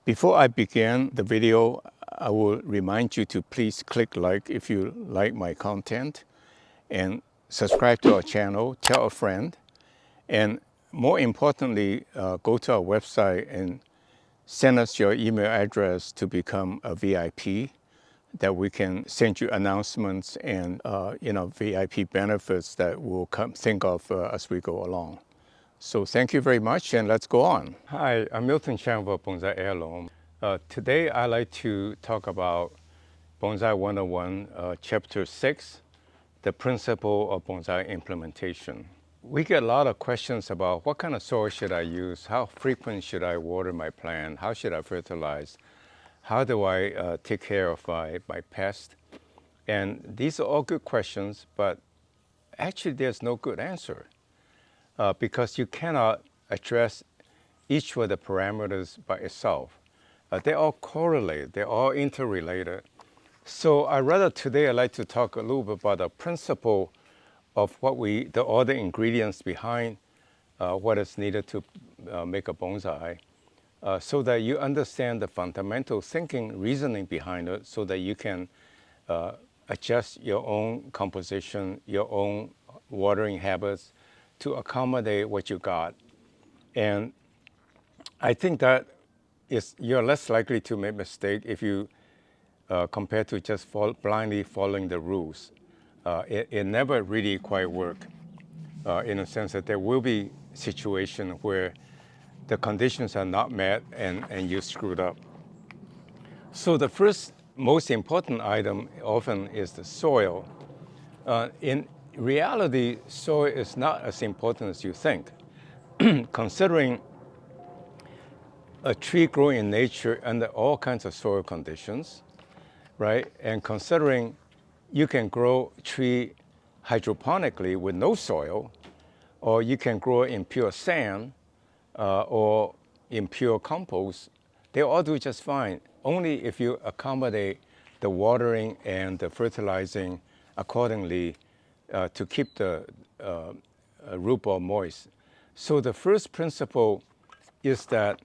Before I begin the video, I will remind you to please click like if you like my content and subscribe to our channel, tell a friend, and more importantly, go to our website and send us your email address to become a VIP that we can send you announcements and VIP benefits that we'll think of as we go along. So thank you very much, and let's go on. Hi, I'm miltonchang of Bonsaiheirloom. Today I'd like to talk about Bonsai 101, Chapter 6, the principle of bonsai implementation. We get a lot of questions about what kind of soil should I use, how frequent should I water my plant, how should I fertilize, how do I take care of my pest. And these are all good questions, but actually there's no good answer because you cannot address each of the parameters by itself. They all correlate, they're all interrelated. So I'd like to talk a little bit about the principle of all the ingredients behind what is needed to make a bonsai, so that you understand the fundamental thinking, reasoning behind it, so that you can adjust your own composition, your own watering habits to accommodate what you got. And I think that you're less likely to make mistake if you compared to just blindly following the rules. It never really quite work in a sense that there will be situation where the conditions are not met and you screwed up. So the first most important item often is the soil. In reality, soil is not as important as you think. Considering a tree growing in nature under all kinds of soil conditions, right? And considering you can grow tree hydroponically with no soil, or you can grow in pure sand or in pure compost, they all do just fine, only if you accommodate the watering and the fertilizing accordingly to keep the root ball moist. So the first principle is that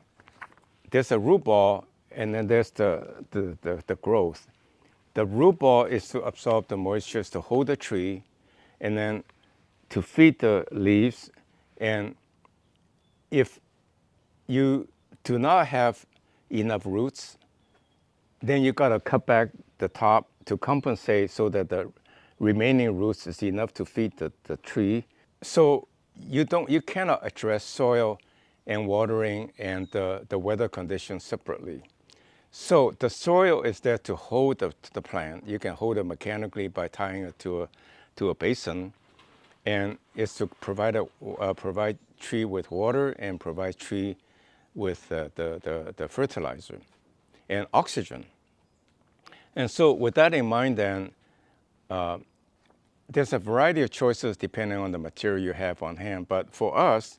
there's a root ball and then there's the growth. The root ball is to absorb the moisture, to hold the tree, and then to feed the leaves. And if you do not have enough roots, then you got to cut back the top to compensate so that the remaining roots is enough to feed the tree. So you cannot address soil and watering and the weather conditions separately. So the soil is there to hold the plant. You can hold it mechanically by tying it to a basin, and it's to provide tree with water and provide tree with the fertilizer and oxygen. And so with that in mind, then there's a variety of choices depending on the material you have on hand. But for us,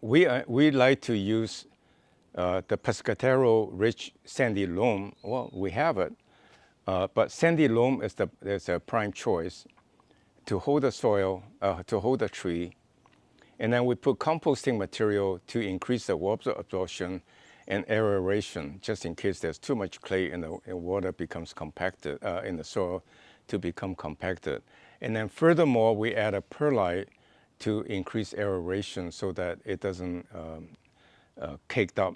we like to use the pescatero-rich sandy loam. Well, we have it, but sandy loam is a prime choice to hold the soil, to hold the tree. And then we put composting material to increase the water absorption and aeration, just in case there's too much clay and water becomes compacted in the soil to become compacted. And then furthermore, we add a perlite to increase aeration so that it doesn't caked up.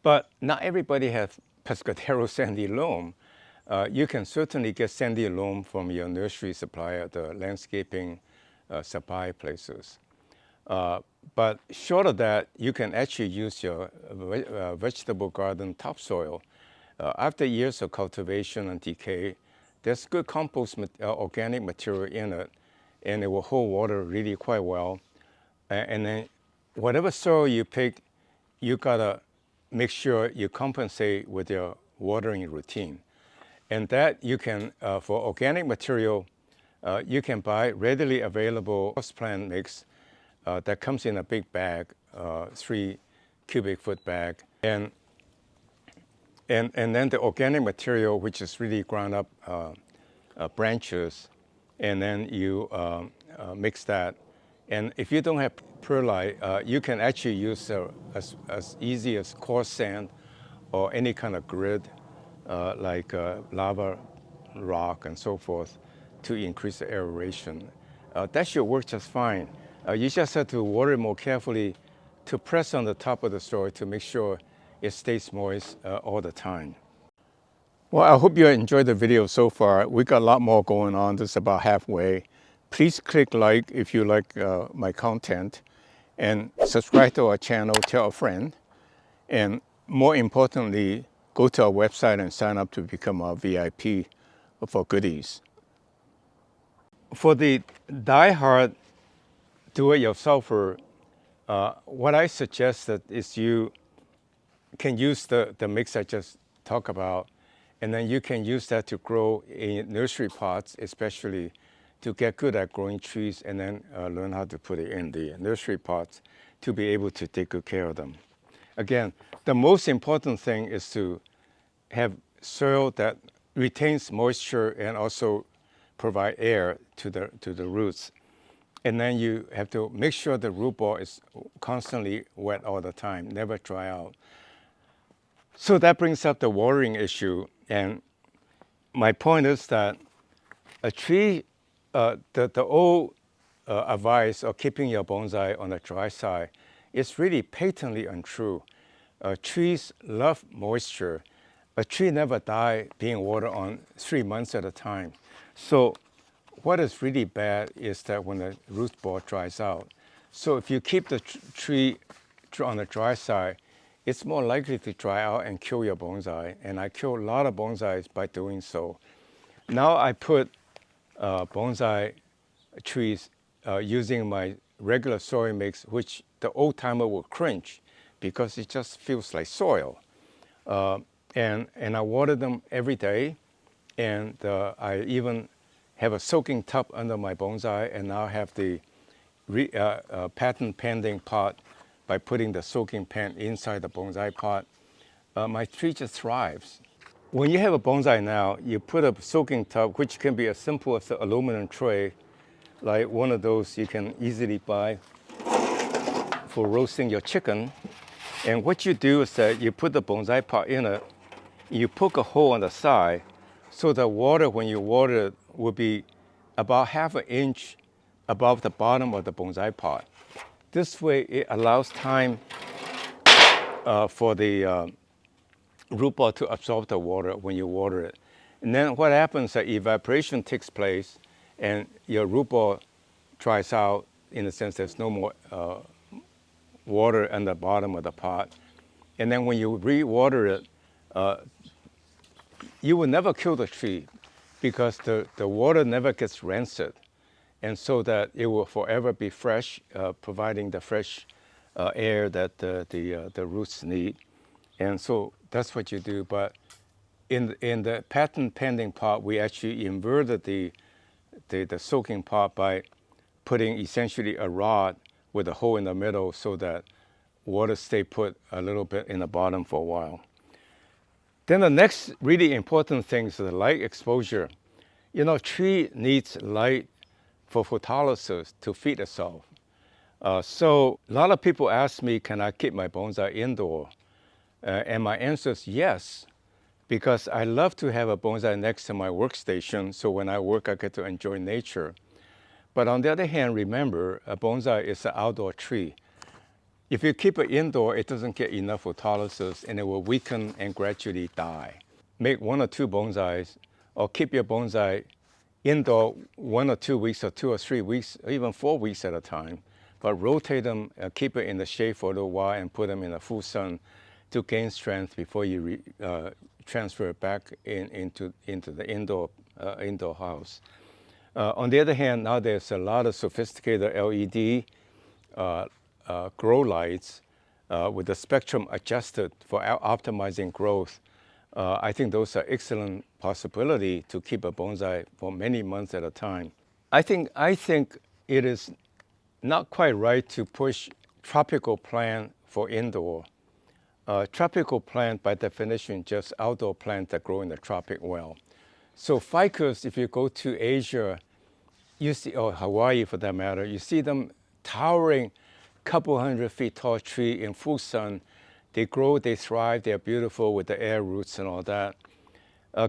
But not everybody has pescatero sandy loam. You can certainly get sandy loam from your nursery supplier, the landscaping supply places. But short of that, you can actually use your vegetable garden topsoil. After years of cultivation and decay, there's good compost organic material in it, and it will hold water really quite well. And then whatever soil you pick, you gotta make sure you compensate with your watering routine. And that you can, for organic material, you can buy readily available houseplant mix that comes in a big bag, 3 cubic foot bag. And then the organic material, which is really ground up branches, and then you mix that And if you don't have perlite, you can actually use as easy as coarse sand or any kind of grid like lava rock and so forth to increase the aeration. That should work just fine. You just have to water more carefully to press on the top of the soil to make sure it stays moist all the time. Well, I hope you enjoyed the video so far. We got a lot more going on. This is about halfway. Please click like if you like my content, and subscribe to our channel, tell a friend, and more importantly, go to our website and sign up to become our VIP for goodies. For the die-hard do-it-yourselfer, what I suggested is you can use the mix I just talked about, and then you can use that to grow in nursery pots, especially to get good at growing trees, and then learn how to put it in the nursery pots to be able to take good care of them. Again, the most important thing is to have soil that retains moisture and also provide air to the roots. And then you have to make sure the root ball is constantly wet all the time, never dry out. So that brings up the watering issue. And my point is that a tree, the old advice of keeping your bonsai on the dry side is really patently untrue. Trees love moisture. A tree never dies being watered on 3 months at a time. So what is really bad is that when the root ball dries out. So if you keep the tree on the dry side, it's more likely to dry out and kill your bonsai. And I kill a lot of bonsais by doing so. Now I put bonsai trees using my regular soil mix, which the old timer will cringe because it just feels like soil. And I water them every day. And I even have a soaking tub under my bonsai, and now have the patent pending pot by putting the soaking pan inside the bonsai pot. My tree just thrives. When you have a bonsai now, you put a soaking tub, which can be as simple as an aluminum tray, like one of those you can easily buy for roasting your chicken. And what you do is that you put the bonsai pot in it, you poke a hole on the side, so the water, when you water it, will be about ½ an inch above the bottom of the bonsai pot. This way, it allows time for the root ball to absorb the water when you water it. And then what happens is that evaporation takes place and your root ball dries out, in the sense there's no more water in the bottom of the pot. And then when you re-water it, you will never kill the tree because the water never gets rancid. And so that it will forever be fresh, providing the fresh air that the roots need. And so that's what you do. But in the patent pending pot, we actually inverted the soaking pot by putting essentially a rod with a hole in the middle so that water stay put a little bit in the bottom for a while. Then the next really important thing is the light exposure. You know, tree needs light for photolysis to feed itself. So a lot of people ask me, can I keep my bonsai indoor? And my answer is yes, because I love to have a bonsai next to my workstation, so when I work, I get to enjoy nature. But on the other hand, remember, a bonsai is an outdoor tree. If you keep it indoor, it doesn't get enough photolysis, and it will weaken and gradually die. Make 1 or 2 bonsais, or keep your bonsai indoor 1 or 2 weeks, or 2 or 3 weeks, or even 4 weeks at a time. But rotate them, keep it in the shade for a little while, and put them in the full sun to gain strength before you transfer it back into the indoor house. On the other hand, now there's a lot of sophisticated LED grow lights with the spectrum adjusted for optimizing growth. I think those are excellent possibility to keep a bonsai for many months at a time. I think it is not quite right to push tropical plant for indoor. Tropical plant, by definition, just outdoor plants that grow in the tropic well. So ficus, if you go to Asia, you see, or Hawaii for that matter, you see them towering, couple 100 feet tall tree in full sun. They grow, they thrive, they're beautiful with the air roots and all that.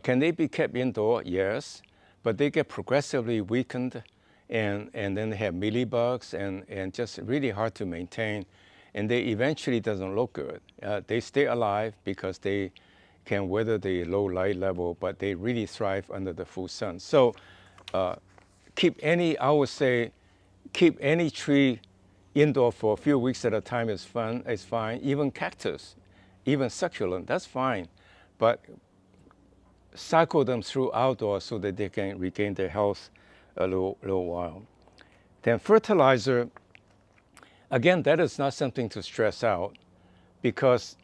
Can they be kept indoor? Yes, but they get progressively weakened, and then they have mealybugs and just really hard to maintain, and they eventually doesn't look good. They stay alive because they can weather the low light level, but they really thrive under the full sun. So I would say, keep any tree indoor for a few weeks at a time is fine. Even cactus, even succulent, that's fine. But cycle them through outdoors so that they can regain their health a little while. Then fertilizer, again, that is not something to stress out because,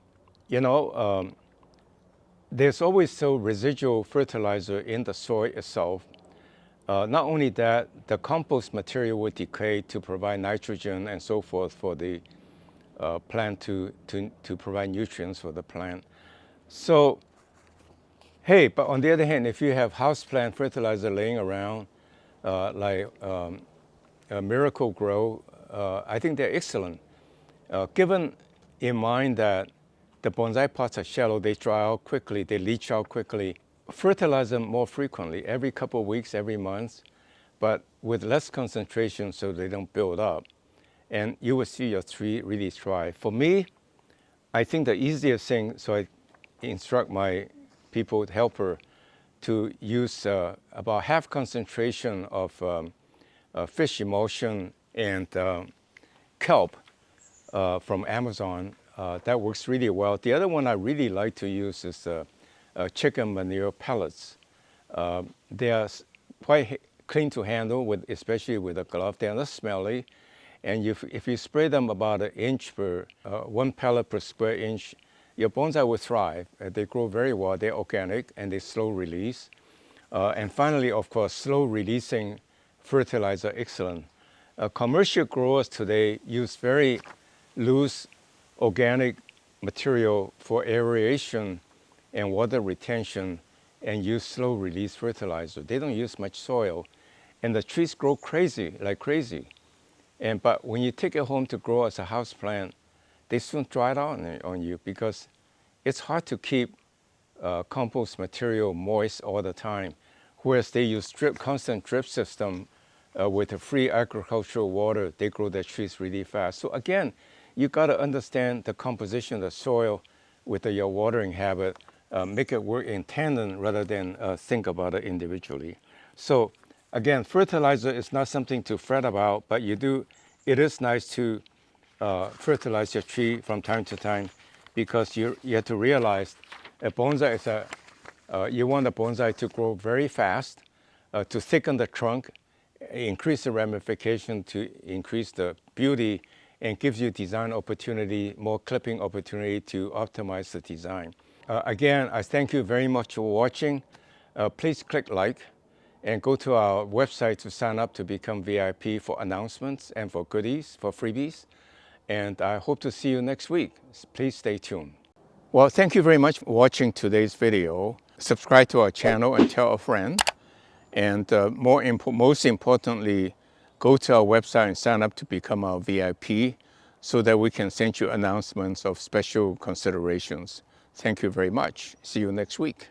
there's always still residual fertilizer in the soil itself. Not only that, the compost material will decay to provide nitrogen and so forth for the plant to provide nutrients for the plant. So, hey, but on the other hand, if you have houseplant fertilizer laying around, like Miracle Grow, I think they're excellent. Given in mind that the bonsai pots are shallow, they dry out quickly, they leach out quickly. Fertilize them more frequently, every couple of weeks, every month, but with less concentration so they don't build up. And you will see your tree really thrive. For me, I think the easiest thing, so I instruct my helper to use about half concentration of fish emulsion and kelp from Amazon. That works really well. The other one I really like to use is chicken manure pellets. They are quite clean to handle, especially with a glove. They are not smelly. And if you spray them about an inch one pellet per square inch, your bonsai will thrive. They grow very well. They're organic and they slow release. And finally, of course, slow releasing fertilizer, excellent. Commercial growers today use very loose organic material for aeration and water retention and use slow release fertilizer. They don't use much soil. And the trees grow like crazy. But when you take it home to grow as a house plant, they soon dry out on you because it's hard to keep compost material moist all the time. Whereas they use constant drip system with the free agricultural water, they grow their trees really fast. So again, you got to understand the composition of the soil with your watering habit, make it work in tandem rather than think about it individually. So again, fertilizer is not something to fret about, but it is nice to fertilize your tree from time to time because you have to realize a bonsai is you want a bonsai to grow very fast, to thicken the trunk, increase the ramification to increase the beauty, and gives you design opportunity, more clipping opportunity to optimize the design. Again, I thank you very much for watching. Please click like and go to our website to sign up to become VIP for announcements and for goodies, for freebies. And I hope to see you next week. Please stay tuned. Well, thank you very much for watching today's video. Subscribe to our channel and tell a friend. And most importantly, go to our website and sign up to become our VIP so that we can send you announcements of special considerations. Thank you very much. See you next week.